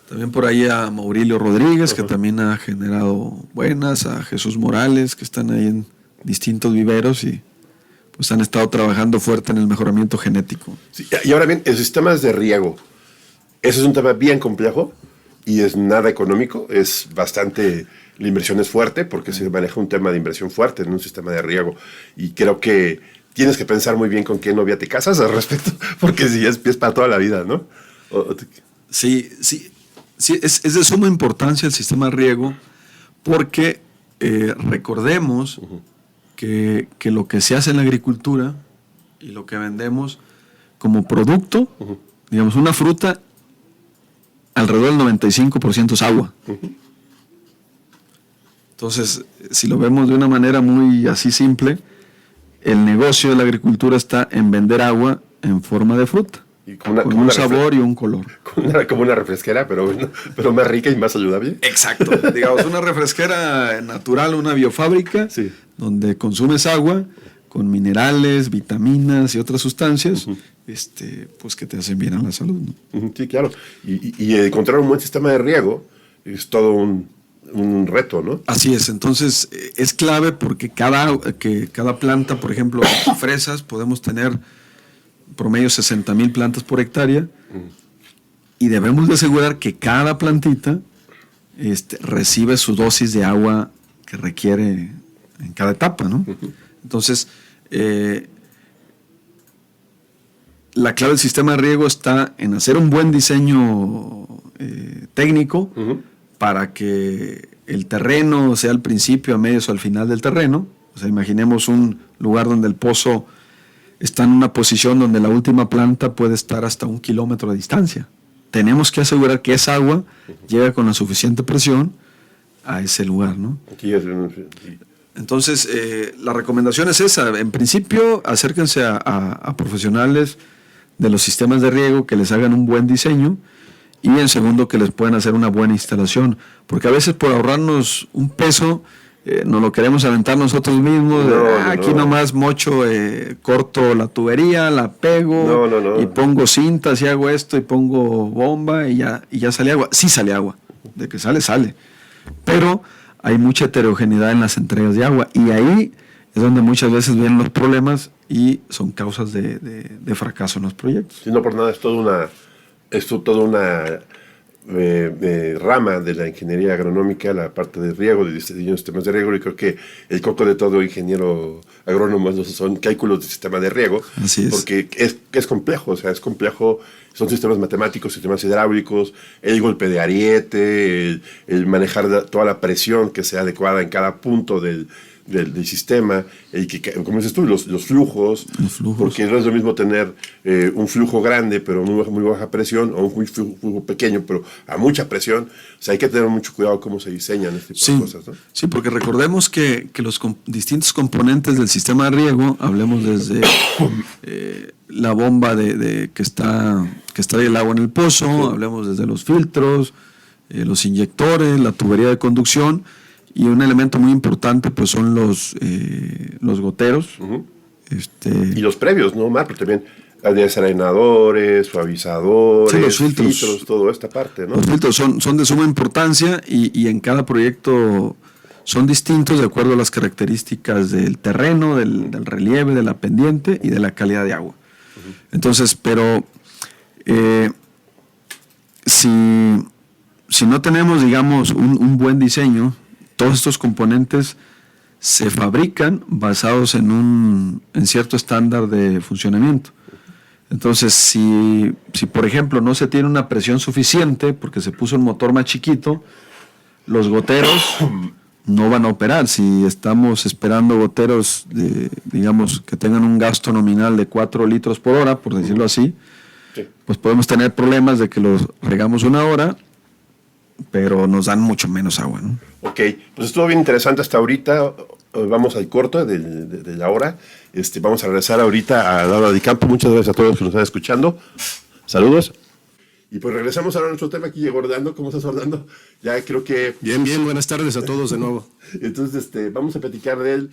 también por ahí a Maurilio Rodríguez, que también ha generado buenas, a Jesús Morales, que están ahí en distintos viveros y pues han estado trabajando fuerte en el mejoramiento genético. Sí, y ahora bien, el sistema de riego, ese es un tema bien complejo y es nada económico, es bastante, la inversión es fuerte porque se maneja un tema de inversión fuerte en un sistema de riego, y creo que tienes que pensar muy bien con qué novia te casas al respecto, porque si es para toda la vida, ¿no? Sí, es de suma importancia el sistema de riego, porque recordemos que lo que se hace en la agricultura y lo que vendemos como producto, digamos, una fruta, alrededor del 95% es agua. Entonces, si lo vemos de una manera muy así simple, el negocio de la agricultura está en vender agua en forma de fruta, y con un sabor y un color. Como una refresquera, pero más rica y más saludable. Exacto. Digamos, una refresquera natural, una biofábrica, sí, donde consumes agua con minerales, vitaminas y otras sustancias, pues que te hacen bien a la salud, ¿no? Sí, claro. Y encontrar un buen sistema de riego es todo un reto, ¿no? Así es. Entonces, es clave, porque cada planta, por ejemplo, fresas, podemos tener promedio 60,000 plantas por hectárea, y debemos de asegurar que cada plantita recibe su dosis de agua que requiere en cada etapa, ¿no? Entonces, la clave del sistema de riego está en hacer un buen diseño técnico, para que el terreno sea al principio, a medios o al final del terreno. O sea, imaginemos un lugar donde el pozo está en una posición donde la última planta puede estar hasta 1 kilómetro de distancia. Tenemos que asegurar que esa agua llegue con la suficiente presión a ese lugar, ¿no? Aquí sí. Entonces, la recomendación es esa. En principio, acérquense a profesionales de los sistemas de riego que les hagan un buen diseño, y en segundo, que les puedan hacer una buena instalación. Porque a veces, por ahorrarnos un peso, nos lo queremos aventar nosotros mismos. Aquí nomás mocho, corto la tubería, la pego, y pongo cintas y hago esto y pongo bomba y ya sale agua. Sí sale agua, de que sale. Pero hay mucha heterogeneidad en las entregas de agua, y ahí es donde muchas veces vienen los problemas y son causas de fracaso en los proyectos. Si no por nada, es toda una rama de la ingeniería agronómica, la parte de riego, de diseño de sistemas de riego, y creo que el coco de todo ingeniero agrónomo son cálculos de sistema de riego. Así es. Porque es complejo, es complejo, son sistemas matemáticos, sistemas hidráulicos, el golpe de ariete, el manejar toda la presión que sea adecuada en cada punto del sistema, como dices tú, los flujos, porque no es lo mismo tener un flujo grande pero muy baja presión, o un flujo pequeño pero a mucha presión. O sea, hay que tener mucho cuidado cómo se diseñan este tipo de cosas, ¿no? Sí, porque recordemos que los distintos componentes del sistema de riego, hablemos desde la bomba que está el agua en el pozo, hablemos desde los filtros, los inyectores, la tubería de conducción. Y un elemento muy importante pues son los goteros. Y los previos, ¿no, Mar? Pero también desarenadores, suavizadores, los filtros, toda esta parte, ¿no? Los filtros son de suma importancia, y en cada proyecto son distintos de acuerdo a las características del terreno, del relieve, de la pendiente y de la calidad de agua. Entonces, pero si no tenemos, digamos, un buen diseño, todos estos componentes se fabrican basados en cierto estándar de funcionamiento. Entonces, si por ejemplo no se tiene una presión suficiente porque se puso un motor más chiquito, los goteros no van a operar. Si estamos esperando goteros, digamos, que tengan un gasto nominal de 4 litros por hora, por decirlo así, pues podemos tener problemas de que los regamos una hora, pero nos dan mucho menos agua, ¿no? Ok, pues estuvo bien interesante hasta ahorita. Vamos al corte de la hora. Vamos a regresar ahorita a Laura Di Campo. Muchas gracias a todos los que nos están escuchando. Saludos. Y pues regresamos ahora a nuestro tema aquí, Orlando. ¿Cómo estás, Orlando? Ya creo que... Bien, buenas tardes a todos de nuevo. Entonces, vamos a platicar de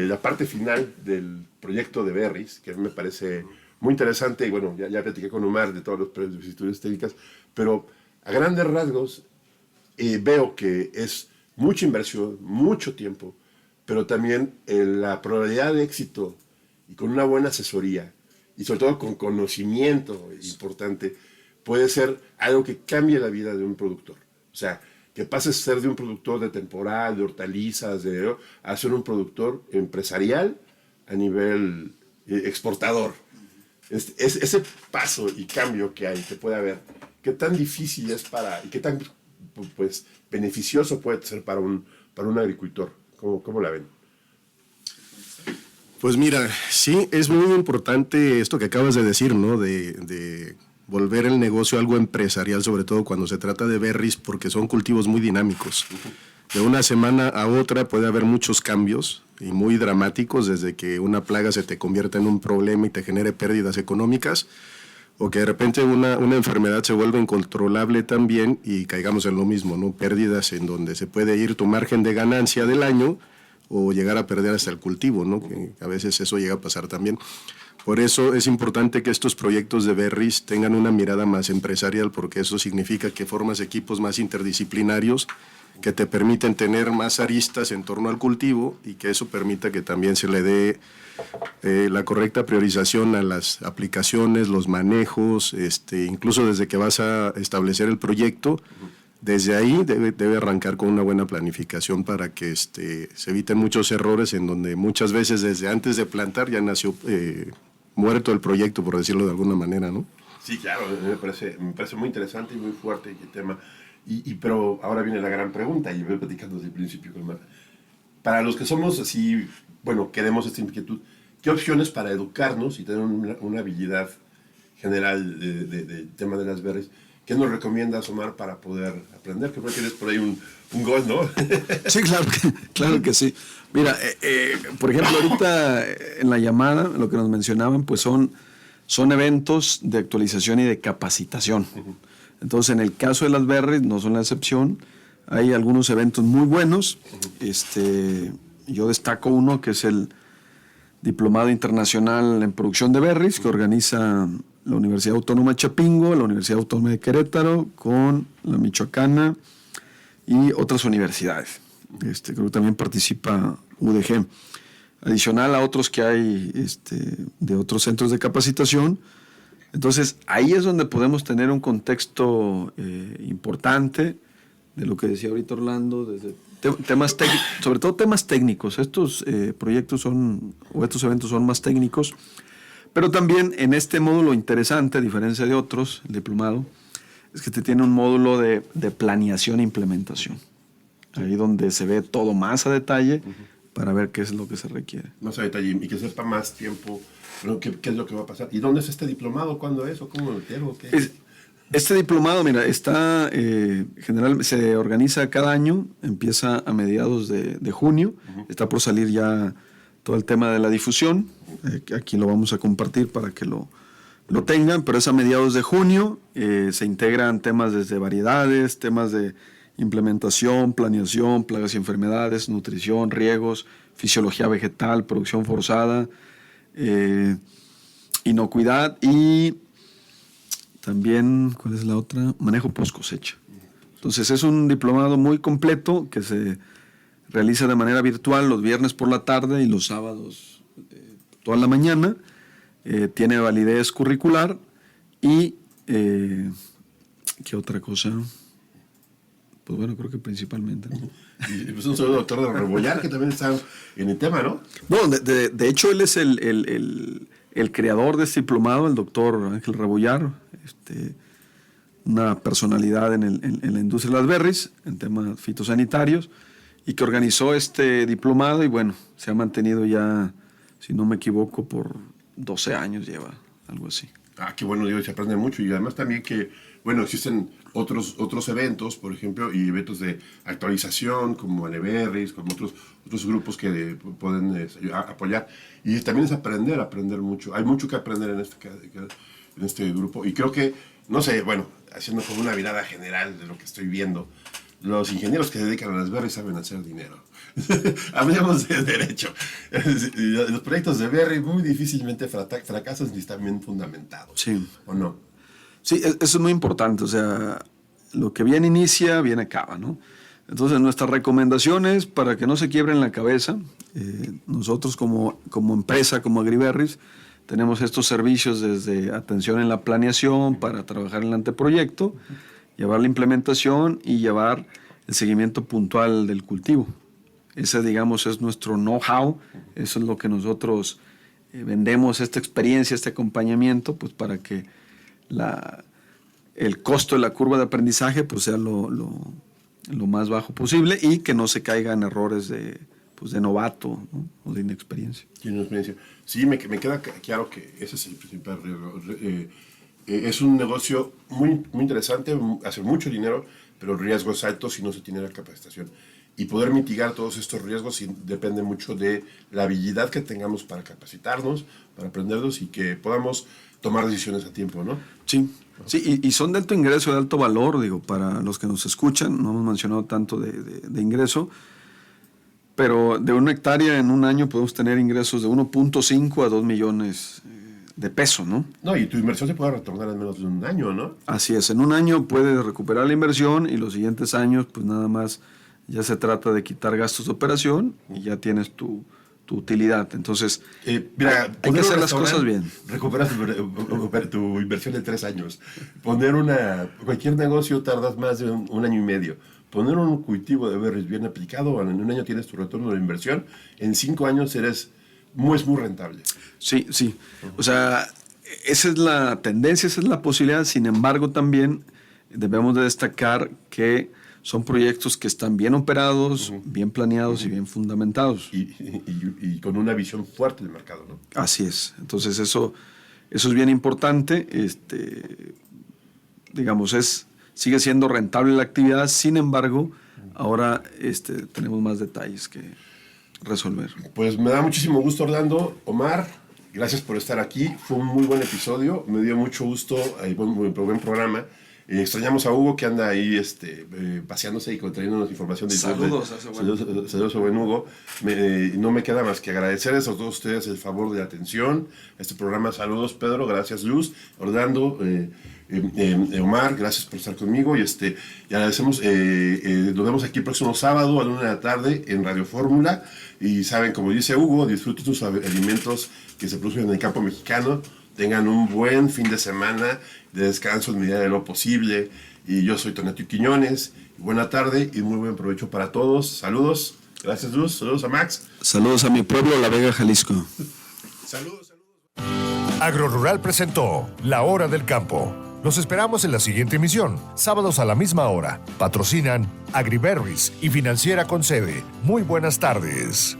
la parte final del proyecto de Berris, que a mí me parece muy interesante. Y bueno, ya platiqué con Omar de todas las vicisitudes técnicas, pero a grandes rasgos veo que es mucha inversión, mucho tiempo, pero también la probabilidad de éxito, y con una buena asesoría, y sobre todo con conocimiento importante, puede ser algo que cambie la vida de un productor. O sea, que pases a ser de un productor de temporal, de hortalizas, a ser un productor empresarial a nivel exportador. Ese paso y cambio que puede haber, qué tan difícil es y qué tan pues beneficioso puede ser para un agricultor. ¿Cómo la ven? Pues mira, sí, es muy importante esto que acabas de decir, ¿no? De volver el negocio algo empresarial, sobre todo cuando se trata de berries, porque son cultivos muy dinámicos. De una semana a otra puede haber muchos cambios y muy dramáticos, desde que una plaga se te convierta en un problema y te genere pérdidas económicas, o que de repente una enfermedad se vuelva incontrolable también y caigamos en lo mismo, ¿no? Pérdidas en donde se puede ir tu margen de ganancia del año o llegar a perder hasta el cultivo, ¿no? Que a veces eso llega a pasar también. Por eso es importante que estos proyectos de berries tengan una mirada más empresarial, porque eso significa que formas equipos más interdisciplinarios que te permiten tener más aristas en torno al cultivo, y que eso permita que también se le dé la correcta priorización a las aplicaciones, los manejos, incluso desde que vas a establecer el proyecto. Desde ahí debe arrancar con una buena planificación para que se eviten muchos errores en donde muchas veces desde antes de plantar ya nació muerto el proyecto, por decirlo de alguna manera, ¿no? Sí, claro, me parece muy interesante y muy fuerte el tema. Pero ahora viene la gran pregunta, y voy platicando desde el principio con Marta. Para los que somos así, bueno, queremos esta inquietud, ¿qué opciones para educarnos y tener una habilidad general del tema de las berries? ¿Qué nos recomiendas, Omar, para poder aprender? Creo que tienes por ahí un gol, ¿no? Sí, claro que sí. Mira, por ejemplo, ahorita en la llamada, lo que nos mencionaban, pues son eventos de actualización y de capacitación. Entonces, en el caso de las berries, no son la excepción. Hay algunos eventos muy buenos. Yo destaco uno que es el Diplomado Internacional en Producción de Berries, que organiza la Universidad Autónoma de Chapingo, la Universidad Autónoma de Querétaro, con la Michoacana y otras universidades. Creo que también participa UDG. Adicional a otros que hay de otros centros de capacitación. Entonces, ahí es donde podemos tener un contexto importante de lo que decía ahorita Orlando, desde temas sobre todo temas técnicos. Estos proyectos estos eventos son más técnicos, pero también en este módulo interesante, a diferencia de otros, el diplomado, es que te tiene un módulo de planeación e implementación. Ahí donde se ve todo más a detalle para ver qué es lo que se requiere. Más a detalle y que sepa más tiempo, bueno, qué es lo que va a pasar. ¿Y dónde es este diplomado? ¿Cuándo es? ¿O cómo lo quiero? Este diplomado, mira, se organiza cada año, empieza a mediados de junio, está por salir ya todo el tema de la difusión, aquí lo vamos a compartir para que lo tengan, pero es a mediados de junio, se integran temas desde variedades, temas de implementación, planeación, plagas y enfermedades, nutrición, riegos, fisiología vegetal, producción forzada, inocuidad y también, ¿cuál es la otra? Manejo post cosecha. Entonces es un diplomado muy completo que se realiza de manera virtual los viernes por la tarde y los sábados toda la mañana. Tiene validez curricular y ¿qué otra cosa? Pues bueno, creo que principalmente, ¿no? Y pues un saludo al doctor de Rebollar, que también está en el tema, ¿no? No, de hecho él es el creador de este diplomado, el doctor Ángel Rebollar, una personalidad en la industria de las berries, en temas fitosanitarios, y que organizó este diplomado y bueno, se ha mantenido ya, si no me equivoco, por 12 años lleva, algo así. Ah, qué bueno, se aprende mucho y además también que, bueno, existen otros eventos, por ejemplo, y eventos de actualización como Aleberries, como otros grupos que pueden apoyar. Y también es aprender mucho. Hay mucho que aprender en este grupo y creo que, no sé, bueno, haciendo como una mirada general de lo que estoy viendo, los ingenieros que se dedican a las berries saben hacer dinero. Hablemos de derecho. Los proyectos de berry muy difícilmente fracasan si están bien fundamentados. Sí. ¿O no? Sí, eso es muy importante. O sea, lo que bien inicia, bien acaba, ¿no? Entonces, nuestras recomendaciones para que no se quiebren la cabeza, nosotros como empresa, como Agriberries, tenemos estos servicios desde atención en la planeación para trabajar en el anteproyecto, llevar la implementación y llevar el seguimiento puntual del cultivo. Ese, digamos, es nuestro know-how, eso es lo que nosotros vendemos, esta experiencia, este acompañamiento, pues para que el costo de la curva de aprendizaje pues sea lo más bajo posible y que no se caigan errores de novato, ¿no? O de inexperiencia. Sí, me queda claro que ese es el principal riesgo. Es un negocio muy, muy interesante, hace mucho dinero, pero riesgos altos si no se tiene la capacitación. Y poder mitigar todos estos riesgos depende mucho de la habilidad que tengamos para capacitarnos, para aprenderlos y que podamos tomar decisiones a tiempo, ¿no? Sí, sí, y son de alto ingreso, de alto valor, digo, para los que nos escuchan, no hemos mencionado tanto de ingreso, pero de 1 hectárea en un año podemos tener ingresos de 1.5 a 2 millones de pesos, ¿no? No, y tu inversión se puede retornar en menos de un año, ¿no? Así es, en un año puedes recuperar la inversión y los siguientes años, pues nada más ya se trata de quitar gastos de operación y ya tienes tu utilidad. Entonces, mira, hay que hacer las cosas bien. Recuperas tu inversión de 3 años. Cualquier negocio tardas más de un año y medio. Poner un cultivo de berries bien aplicado, en un año tienes tu retorno de inversión, en 5 años es muy rentable. Sí, sí. O sea, esa es la tendencia, esa es la posibilidad. Sin embargo, también debemos de destacar que son proyectos que están bien operados, bien planeados y bien fundamentados. Y con una visión fuerte del mercado, ¿no? Así es. Entonces eso es bien importante. digamos, sigue siendo rentable la actividad. Sin embargo, ahora tenemos más detalles que resolver. Pues me da muchísimo gusto, Orlando. Omar, gracias por estar aquí. Fue un muy buen episodio. Me dio mucho gusto. Buen programa. Extrañamos a Hugo, que anda ahí paseándose y trayéndonos información de Saludos a ese buen. Saludos a buen Hugo. No me queda más que agradecerles a todos ustedes el favor de la atención a este programa. Saludos, Pedro, gracias, Luz, Orlando, Omar, gracias por estar conmigo. Y agradecemos, nos vemos aquí el próximo sábado a la 1 de la tarde en Radio Fórmula. Y saben, como dice Hugo, disfruten sus alimentos que se producen en el campo mexicano. Tengan un buen fin de semana de descanso en medida de lo posible. Y yo soy Tonatiuh Quiñones. Buena tarde y muy buen provecho para todos. Saludos. Gracias, Luz. Saludos a Max. Saludos a mi pueblo, La Vega, Jalisco. Saludos. Agrorural presentó La Hora del Campo. Los esperamos en la siguiente emisión, sábados a la misma hora. Patrocinan Agriberries y Financiera Concede. Muy buenas tardes.